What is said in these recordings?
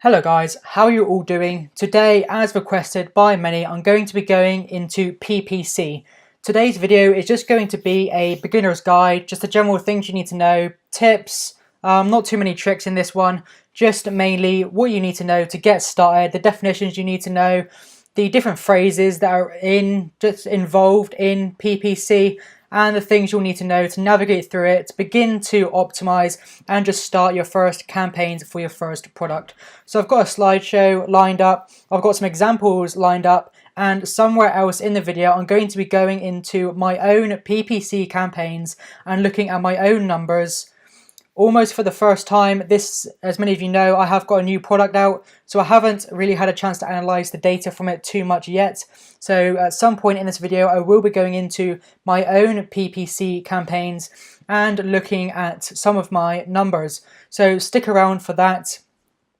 Hello guys, how are you all doing? Today, as requested by many, I'm going to be going into PPC. Today's video is just going to be a beginner's guide, just the general things you need to know, tips, not too many tricks in this one, just mainly what you need to know to get started, the definitions you need to know, the different phrases that are involved in PPC, and the things you'll need to know to navigate through it, begin to optimize, and just start your first campaigns for your first product. So I've got a slideshow lined up, I've got some examples lined up, and somewhere else in the video I'm going to be going into my own PPC campaigns and looking at my own numbers. Almost for the first time, as many of you know, I have got a new product out, so I haven't really had a chance to analyze the data from it too much yet. So at some point in this video, I will be going into my own PPC campaigns and looking at some of my numbers. So stick around for that.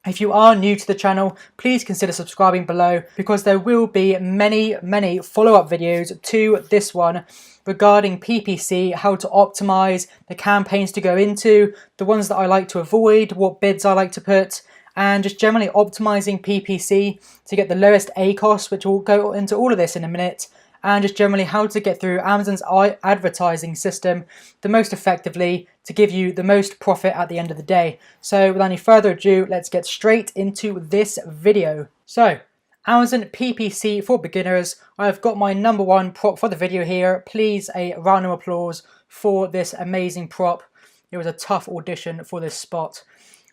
If you are new to the channel, please consider subscribing below, because there will be many follow-up videos to this one regarding PPC, how to optimize, the campaigns to go into, the ones that I like to avoid, what bids I like to put, and just generally optimizing PPC to get the lowest ACOS, which we'll go into all of this in a minute, and just generally how to get through Amazon's advertising system the most effectively to give you the most profit at the end of the day. So without any further ado, let's get straight into this video. So Amazon PPC for beginners. I've got my number one prop for the video here. Please, a round of applause for this amazing prop. It was a tough audition for this spot.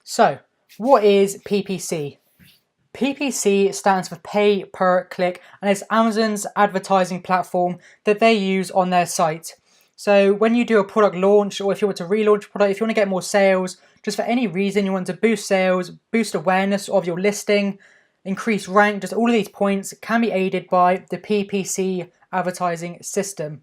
So what is PPC? PPC stands for pay per click, and it's Amazon's advertising platform that they use on their site. So when you do a product launch, or if you want to relaunch a product, if you want to get more sales, just for any reason you want to boost sales, boost awareness of your listing, increase rank, just all of these points can be aided by the PPC advertising system.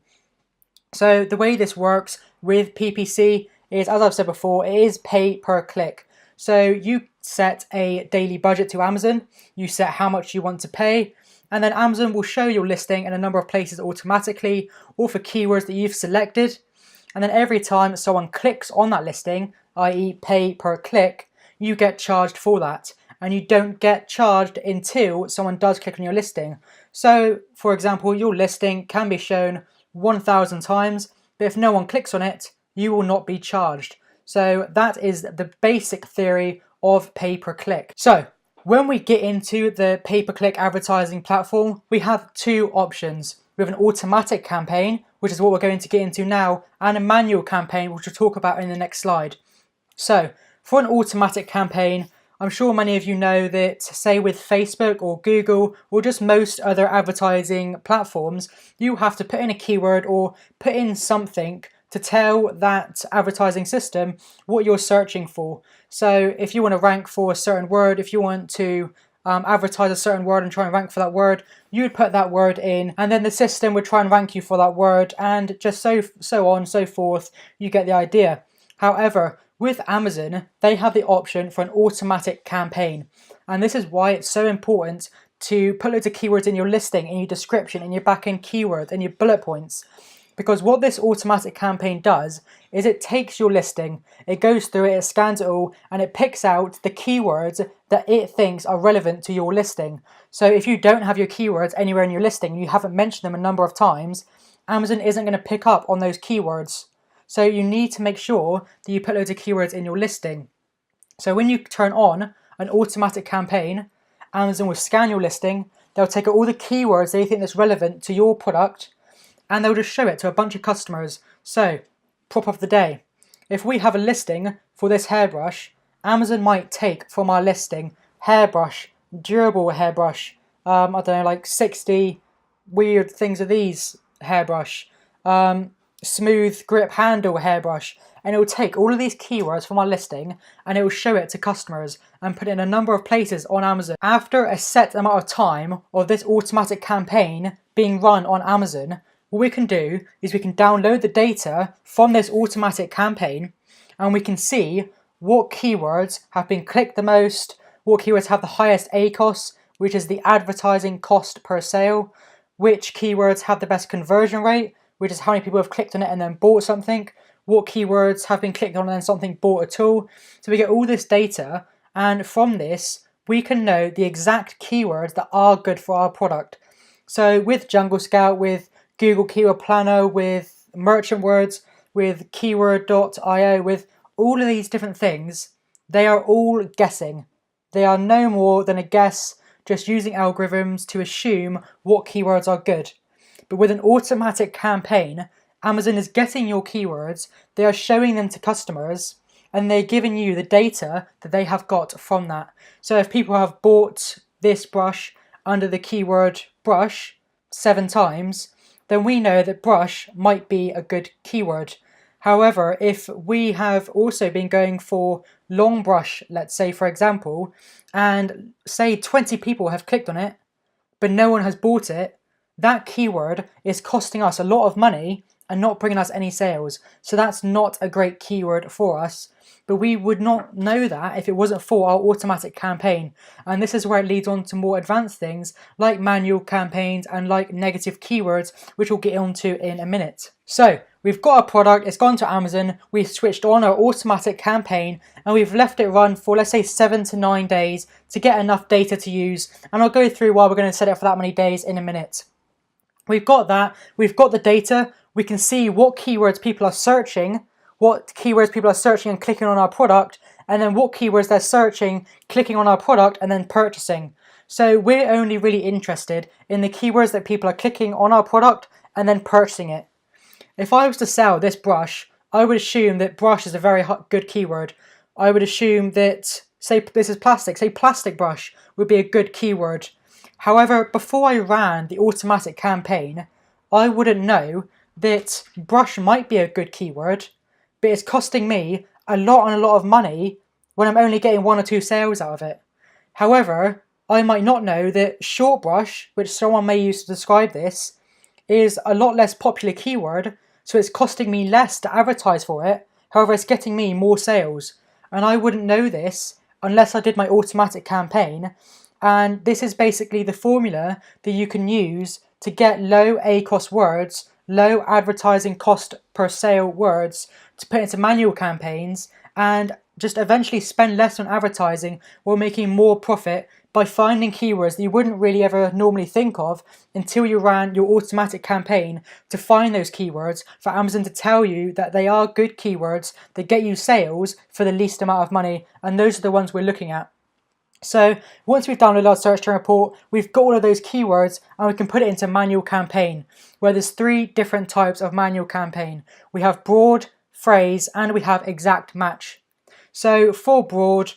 So the way this works with PPC is, as I've said before, it is pay per click. So you set a daily budget to Amazon, you set how much you want to pay, and then Amazon will show your listing in a number of places automatically, or for keywords that you've selected. And then every time someone clicks on that listing, i.e. pay per click, you get charged for that. And you don't get charged until someone does click on your listing. So, for example, your listing can be shown 1,000 times, but if no one clicks on it, you will not be charged. So that is the basic theory of pay-per-click. So when we get into the pay-per-click advertising platform, we have two options. We have an automatic campaign, which is what we're going to get into now, and a manual campaign, which we'll talk about in the next slide. So for an automatic campaign, I'm sure many of you know that, say with Facebook or Google or just most other advertising platforms, you have to put in a keyword or put in something to tell that advertising system what you're searching for. So if you want to rank for a certain word, if you want to advertise a certain word and try and rank for that word, you would put that word in, and then the system would try and rank you for that word, and just so on and so forth. You get the idea. However, with Amazon, they have the option for an automatic campaign, and this is why it's so important to put loads of keywords in your listing, in your description, in your back-end keywords, in your bullet points. Because what this automatic campaign does is it takes your listing, it goes through it, it scans it all, and it picks out the keywords that it thinks are relevant to your listing. So if you don't have your keywords anywhere in your listing, you haven't mentioned them a number of times, Amazon isn't going to pick up on those keywords. So you need to make sure that you put loads of keywords in your listing. So when you turn on an automatic campaign, Amazon will scan your listing, they'll take all the keywords they think that's relevant to your product, and they'll just show it to a bunch of customers. So, prop of the day. If we have a listing for this hairbrush, Amazon might take from our listing hairbrush, durable hairbrush, I don't know, like 60 weird things of these hairbrush, smooth grip handle hairbrush, and it will take all of these keywords from our listing and it will show it to customers and put it in a number of places on Amazon. After a set amount of time of this automatic campaign being run on Amazon, what we can do is we can download the data from this automatic campaign, and we can see what keywords have been clicked the most, what keywords have the highest ACOS, which is the advertising cost per sale, which keywords have the best conversion rate, which is how many people have clicked on it and then bought something, what keywords have been clicked on and then something bought at all. So we get all this data, and from this we can know the exact keywords that are good for our product. So with Jungle Scout, with Google Keyword Planner, with Merchant Words, with Keyword.io, with all of these different things, they are all guessing. They are no more than a guess, just using algorithms to assume what keywords are good. But with an automatic campaign, Amazon is getting your keywords, they are showing them to customers, and they're giving you the data that they have got from that. So if people have bought this brush under the keyword brush 7 times, then we know that brush might be a good keyword. However, if we have also been going for long brush, let's say for example, and say 20 people have clicked on it, but no one has bought it, that keyword is costing us a lot of money and not bringing us any sales. So that's not a great keyword for us. But we would not know that if it wasn't for our automatic campaign. And this is where it leads on to more advanced things like manual campaigns and like negative keywords, which we'll get onto in a minute. So we've got a product, it's gone to Amazon, we've switched on our automatic campaign, and we've left it run for, let's say, 7 to 9 days to get enough data to use. And I'll go through why we're going to set it for that many days in a minute. We've got that, we've got the data, we can see what keywords people are searching, and clicking on our product, and then what keywords they're searching, clicking on our product, and then purchasing. So we're only really interested in the keywords that people are clicking on our product and then purchasing it. If I was to sell this brush, I would assume that brush is a very good keyword. I would assume that, say this is plastic, say plastic brush would be a good keyword. However, before I ran the automatic campaign, I wouldn't know that brush might be a good keyword, but it's costing me a lot of money when I'm only getting 1 or 2 sales out of it. However, I might not know that short brush, which someone may use to describe this, is a lot less popular keyword, so it's costing me less to advertise for it. However, it's getting me more sales. And I wouldn't know this unless I did my automatic campaign. And this is basically the formula that you can use to get low ACoS words, low advertising cost per sale words to put into manual campaigns and just eventually spend less on advertising while making more profit by finding keywords that you wouldn't really ever normally think of until you ran your automatic campaign to find those keywords for Amazon to tell you that they are good keywords that get you sales for the least amount of money, and those are the ones we're looking at. So once we've downloaded our search term report, we've got all of those keywords and we can put it into manual campaign, where there's 3 different types of manual campaign. We have broad, phrase, and we have exact match. So for broad,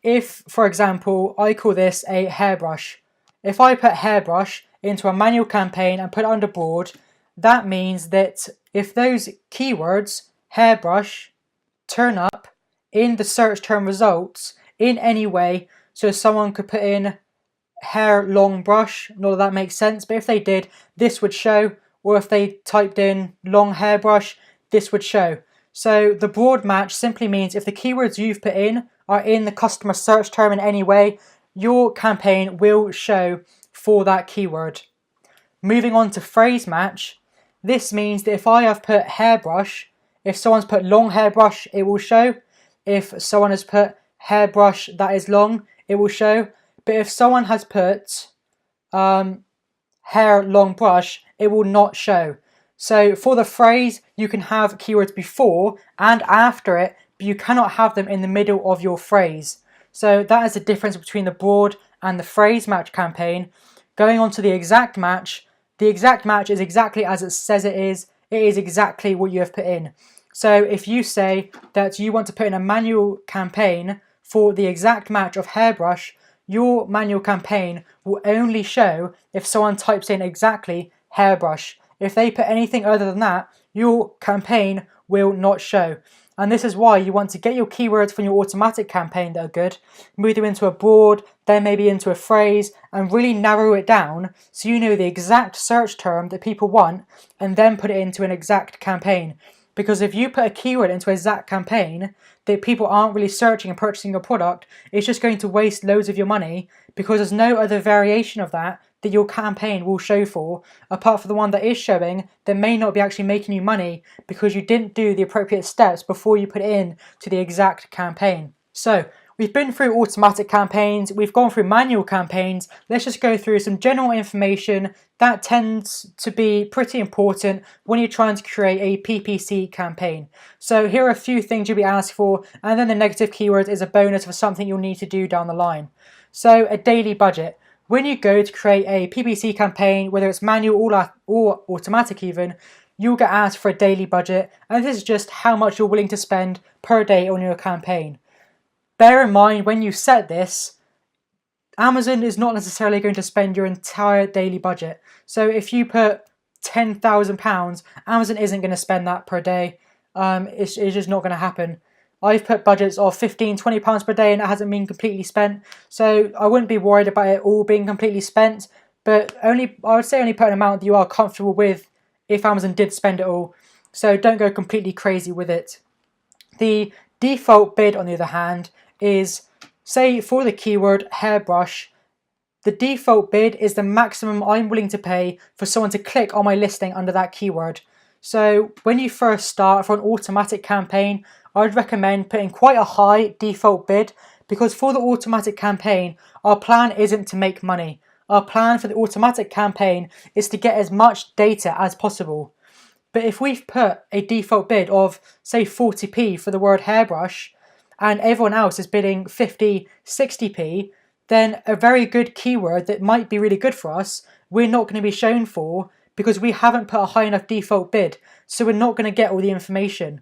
if, for example, I call this a hairbrush, if I put hairbrush into a manual campaign and put it under broad, that means that if those keywords, hairbrush, turn up in the search term results in any way, so someone could put in hair long brush, not that that makes sense, but if they did, this would show, or if they typed in long hairbrush, this would show. So the broad match simply means if the keywords you've put in are in the customer search term in any way, your campaign will show for that keyword. Moving on to phrase match, this means that if I have put hairbrush, if someone's put long hairbrush, it will show. If someone has put hairbrush that is long, it will show. But if someone has put hair long brush, it will not show. So for the phrase, you can have keywords before and after it, but you cannot have them in the middle of your phrase. So that is the difference between the broad and the phrase match campaign. Going on to the exact match is exactly as it says it is. It is exactly what you have put in. So if you say that you want to put in a manual campaign for the exact match of hairbrush, your manual campaign will only show if someone types in exactly hairbrush. If they put anything other than that, your campaign will not show. And this is why you want to get your keywords from your automatic campaign that are good, move them into a broad, then maybe into a phrase, and really narrow it down so you know the exact search term that people want, and then put it into an exact campaign. Because if you put a keyword into an exact campaign that people aren't really searching and purchasing your product, it's just going to waste loads of your money, because there's no other variation of that your campaign will show for, apart from the one that is showing that may not be actually making you money because you didn't do the appropriate steps before you put it in to the exact campaign. So we've been through automatic campaigns, we've gone through manual campaigns. Let's just go through some general information that tends to be pretty important when you're trying to create a PPC campaign. So here are a few things you'll be asked for, and then the negative keywords is a bonus for something you'll need to do down the line. So a daily budget. When you go to create a PPC campaign, whether it's manual or automatic even, you'll get asked for a daily budget, and this is just how much you're willing to spend per day on your campaign. Bear in mind, when you set this, Amazon is not necessarily going to spend your entire daily budget. So if you put £10,000, Amazon isn't going to spend that per day. It's just not going to happen. I've put budgets of £15, £20 per day and it hasn't been completely spent. So I wouldn't be worried about it all being completely spent. But I would say only put an amount that you are comfortable with if Amazon did spend it all. So don't go completely crazy with it. The default bid, on the other hand, is, say for the keyword hairbrush, the default bid is the maximum I'm willing to pay for someone to click on my listing under that keyword. So when you first start for an automatic campaign, I'd recommend putting quite a high default bid, because for the automatic campaign, our plan isn't to make money. Our plan for the automatic campaign is to get as much data as possible. But if we've put a default bid of, say, 40p for the word hairbrush, and everyone else is bidding 50, 60p, then a very good keyword that might be really good for us, we're not going to be shown for because we haven't put a high enough default bid, so we're not going to get all the information.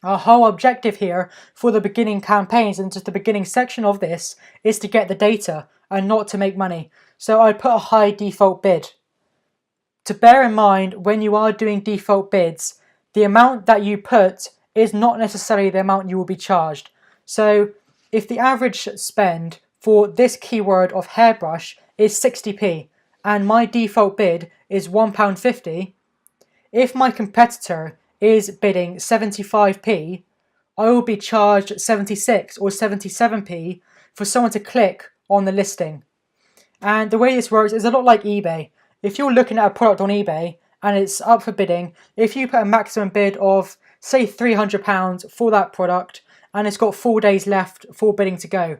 Our whole objective here for the beginning campaigns and just the beginning section of this is to get the data and not to make money. So I'd put a high default bid. To bear in mind, when you are doing default bids, the amount that you put is not necessarily the amount you will be charged. So if the average spend for this keyword of hairbrush is 60p and my default bid is £1.50, if my competitor is bidding 75p, I will be charged 76 or 77p for someone to click on the listing. And the way this works is a lot like eBay. If you're looking at a product on eBay and it's up for bidding, if you put a maximum bid of, say, £300 for that product and it's got 4 days left for bidding to go,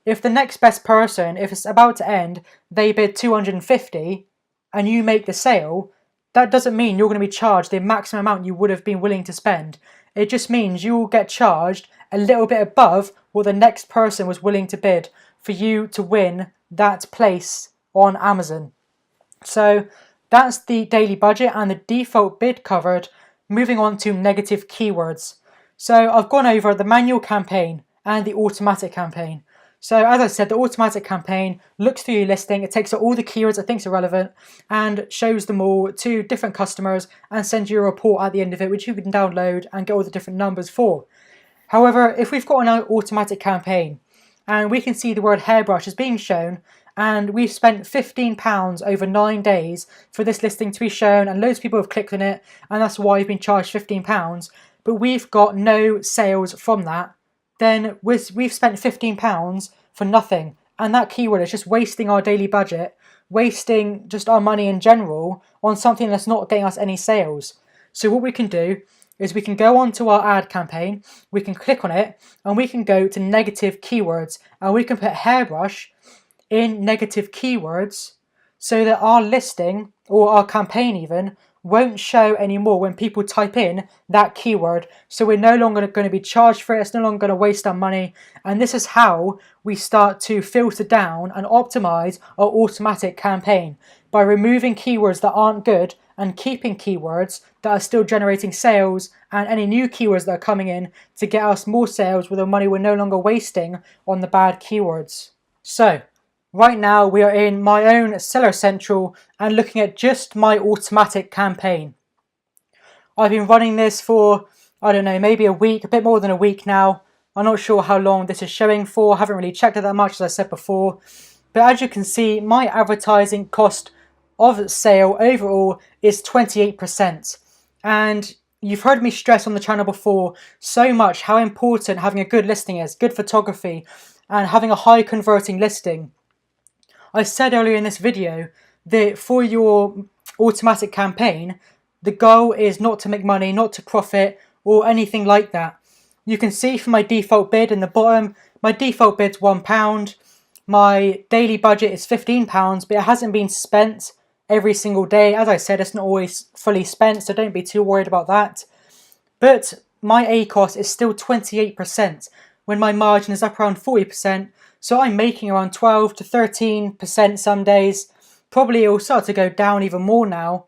if the next best person, if it's about to end, they bid 250 and you make the sale, that doesn't mean you're going to be charged the maximum amount you would have been willing to spend. It just means you will get charged a little bit above what the next person was willing to bid for you to win that place on Amazon. So that's the daily budget and the default bid covered. Moving on to negative keywords. So I've gone over the manual campaign and the automatic campaign. So as I said, the automatic campaign looks through your listing, it takes out all the keywords it thinks are relevant and shows them all to different customers and sends you a report at the end of it, which you can download and get all the different numbers for. However, if we've got an automatic campaign and we can see the word hairbrush is being shown, and we've spent £15 over 9 days for this listing to be shown, and loads of people have clicked on it, and that's why we've been charged £15, but we've got no sales from that, then we've spent £15 for nothing, and that keyword is just wasting our daily budget, wasting just our money in general on something that's not getting us any sales. So what we can do is we can go onto our ad campaign, we can click on it, and we can go to negative keywords, and we can put hairbrush in negative keywords so that our listing, or our campaign even, won't show anymore when people type in that keyword. So we're no longer going to be charged for it, it's no longer going to waste our money, and this is how we start to filter down and optimize our automatic campaign, by removing keywords that aren't good and keeping keywords that are still generating sales, and any new keywords that are coming in to get us more sales with the money we're no longer wasting on the bad keywords. So right now we are in my own Seller Central and looking at just my automatic campaign. I've been running this for, I don't know, maybe a week, a bit more than a week now. I'm not sure how long this is showing for, I haven't really checked it that much as I said before. But as you can see, my advertising cost of sale overall is 28%. And you've heard me stress on the channel before so much how important having a good listing is, good photography, and having a high converting listing. I said earlier in this video that for your automatic campaign, the goal is not to make money, not to profit, or anything like that. You can see from my default bid in the bottom, My default bid's £1. My daily budget is £15, but it hasn't been spent every single day. As I said, it's not always fully spent, so don't be too worried about that. But my ACOS is still 28% when my margin is up around 40%, so I'm making around 12 to 13% some days. Probably it will start to go down even more now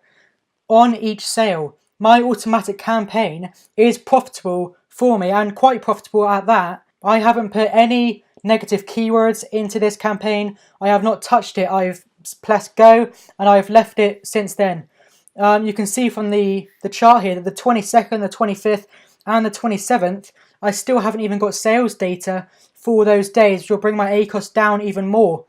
on each sale. My automatic campaign is profitable for me, and quite profitable at that. I haven't put any negative keywords into this campaign. I have not touched it. I've pressed go and I've left it since then. You can see from the chart here that the 22nd, the 25th and the 27th, I still haven't even got sales data for those days, which will bring my ACOS down even more.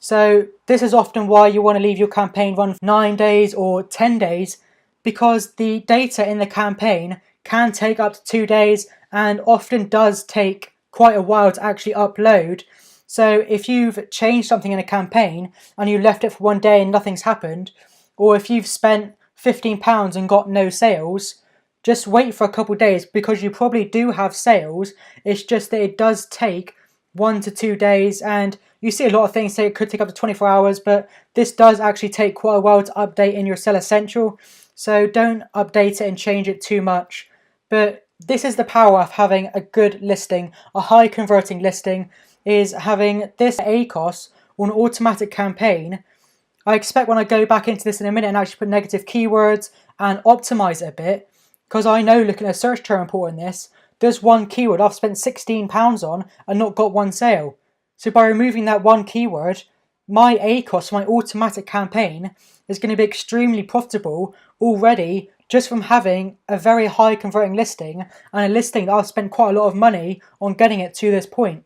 So this is often why you want to leave your campaign run for 9 days or 10 days, because the data in the campaign can take up to 2 days and often does take quite a while to actually upload. So if you've changed something in a campaign and you left it for 1 day and nothing's happened, or if you've spent £15 and got no sales, just wait for a couple days, because you probably do have sales. It's just that it does take 1 to 2 days, and you see a lot of things say it could take up to 24 hours, but this does actually take quite a while to update in your Seller Central, so don't update it and change it too much. But this is the power of having a good listing, a high converting listing, is having this ACOS or an automatic campaign. I expect when I go back into this in a minute and actually put negative keywords and optimize it a bit, because I know looking at a search term report in this, there's one keyword I've spent £16 on and not got one sale. So by removing that one keyword, my ACOS, my automatic campaign, is going to be extremely profitable already, just from having a very high converting listing, and a listing that I've spent quite a lot of money on getting it to this point.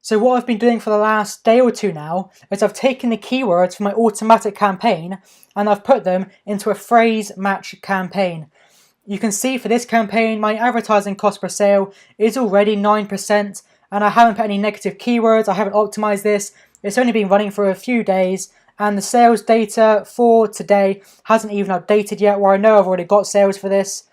So what I've been doing for the last day or two now is I've taken the keywords from my automatic campaign and I've put them into a phrase match campaign. You can see for this campaign my advertising cost per sale is already 9%, and I haven't put any negative keywords, I haven't optimized this. It's only been running for a few days, and the sales data for today hasn't even updated yet, where I know I've already got sales for this.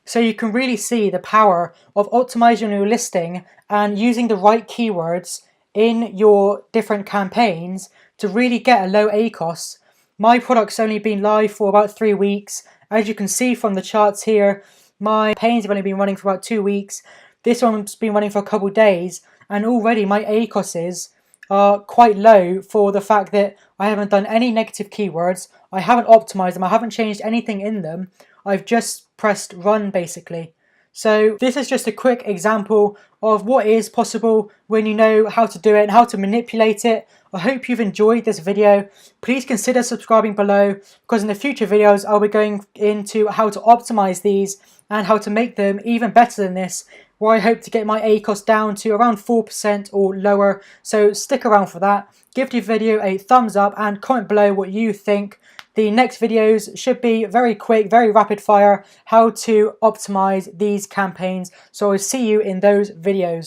So you can really see the power of optimizing your listing and using the right keywords in your different campaigns to really get a low ACOS. My product's only been live for about 3 weeks. As you can see from the charts here, my campaigns have only been running for about 2 weeks. This one's been running for a couple of days, and already my ACOSs are quite low for the fact that I haven't done any negative keywords, I haven't optimized them, I haven't changed anything in them. I've just pressed run basically. So this is just a quick example of what is possible when you know how to do it and how to manipulate it. I hope you've enjoyed this video. Please consider subscribing below, because in the future videos I'll be going into how to optimize these and how to make them even better than this, where I hope to get my ACOS down to around 4% or lower. So stick around for that. Give the video a thumbs up and comment below what you think. The next videos should be very quick, very rapid fire, how to optimize these campaigns. So I'll see you in those videos.